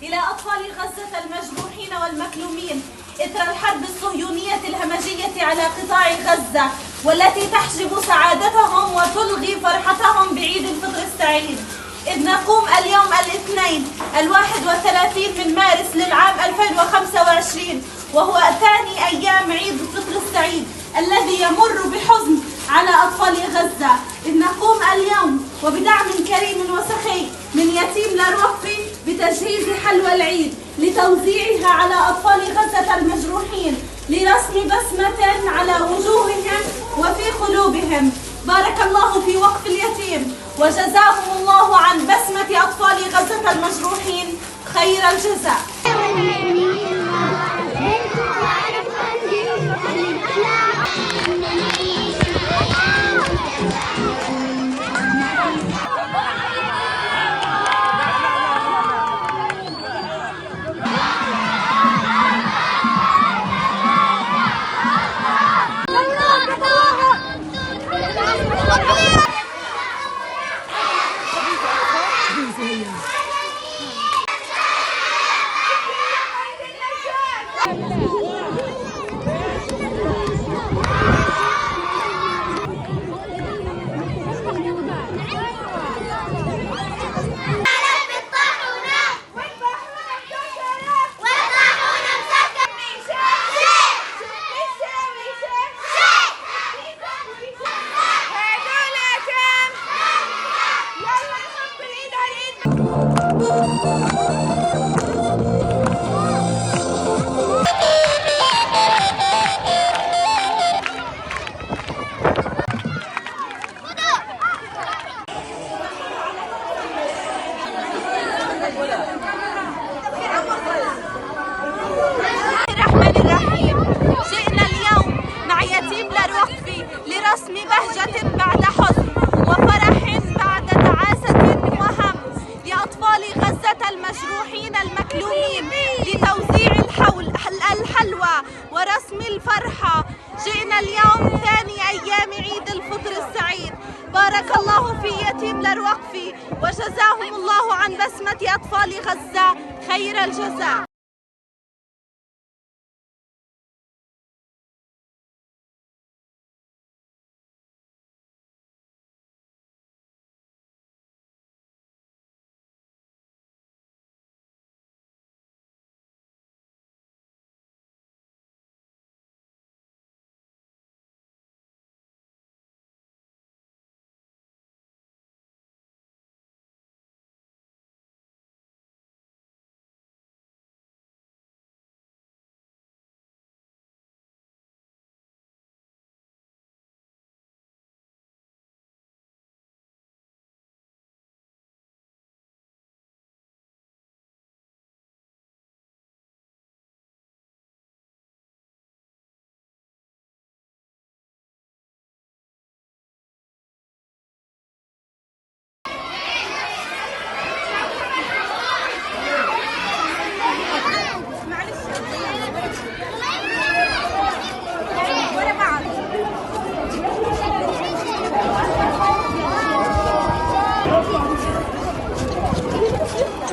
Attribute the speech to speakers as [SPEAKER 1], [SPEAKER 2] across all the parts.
[SPEAKER 1] إلى أطفال غزة المجروحين والمكلومين إثر الحرب الصهيونية الهمجية على قطاع غزة، والتي تحجب سعادتهم وتلغي فرحتهم بعيد الفطر السعيد. إذ نقوم اليوم الاثنين 31 من مارس للعام 2025، وهو ثاني أيام عيد الفطر السعيد الذي يمر بحزن على أطفال غزة. إذ نقوم اليوم وبدعم كريم وسخي من يتيم للوقف بتجهيز حلوى العيد لتوزيعها على أطفال غزة المجروحين لرسم بسمة على وجوههم وفي قلوبهم. بارك الله في وقف اليتيم، وجزاهم الله عن بسمة أطفال غزة المجروحين خير الجزاء. جئنا اليوم مع يتيم للوقف لرسم بهجة بعد حزن وفرح بعد تعاسة وهم لأطفال غزة المجروحين المكلومين لتوزيع الحلوى ورسم الفرحة. جئنا اليوم ثاني أيام عيد الفطر السعيد. بارك الله في يتيم للوقف، وجزاهم الله عن بسمة أطفال غزة خير الجزاء.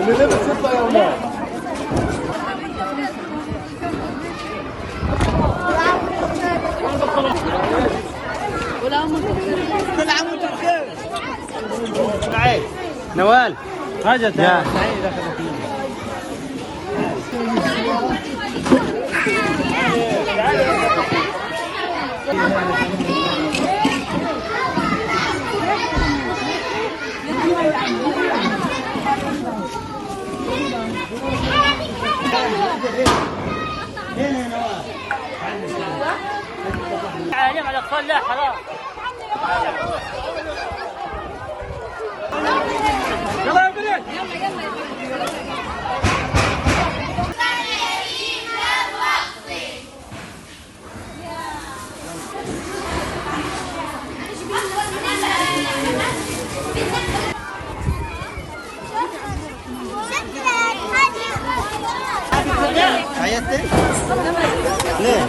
[SPEAKER 2] اللي لابس يطلع يا ولاد. كل عام وانتم بخير.
[SPEAKER 3] نوال
[SPEAKER 2] حاجة
[SPEAKER 3] يا
[SPEAKER 2] سعيد اخذت
[SPEAKER 3] عالم على الاطفال. لا حرام.
[SPEAKER 2] يلا يا بنات.
[SPEAKER 3] عيطتي؟ ليه؟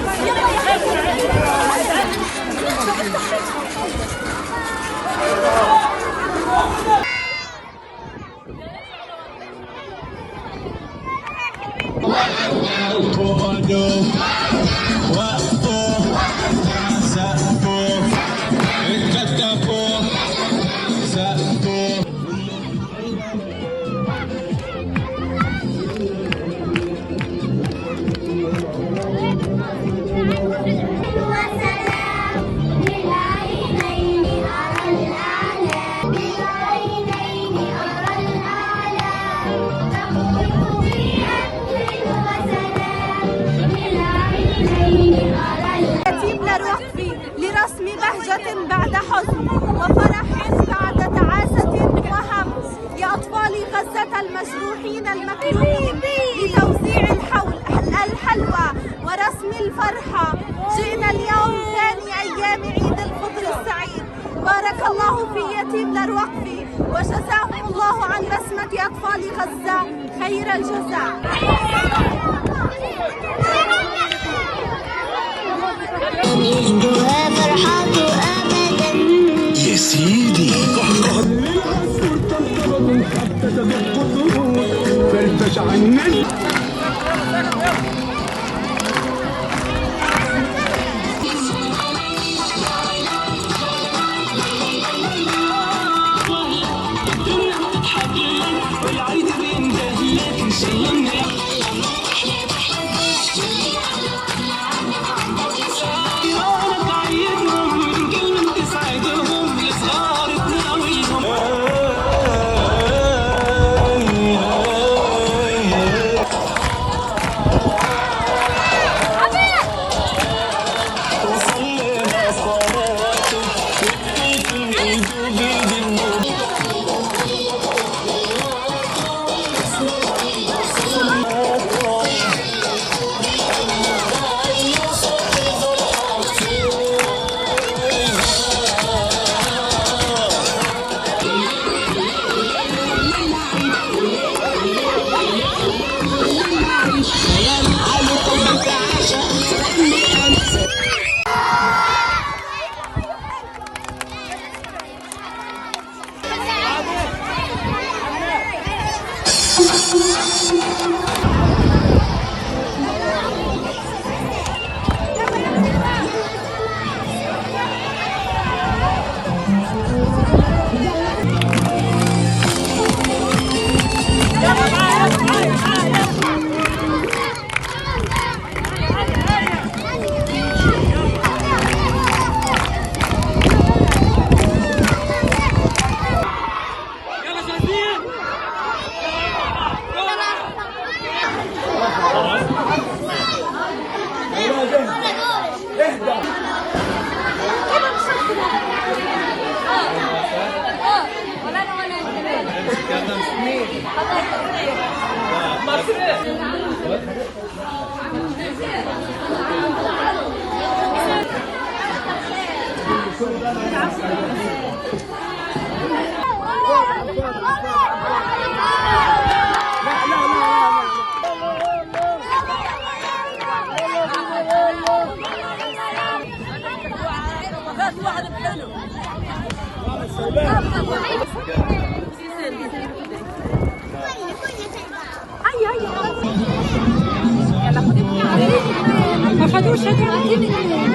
[SPEAKER 1] لرسم بهجة بعد حزن وفرح بعد تعاسة وهم لأطفال غزة المجروحين المكلومين لتوزيع الحلوى ورسم الفرحة. جئنا اليوم ثاني أيام عيد الفطر السعيد. بارك الله في يتيم للوقف وجزاهم الله عن بسمة أطفال غزة خير الجزاء.
[SPEAKER 4] فرحته أبدا
[SPEAKER 5] يا سيدي فرفش عنك
[SPEAKER 1] ما خدوش هذا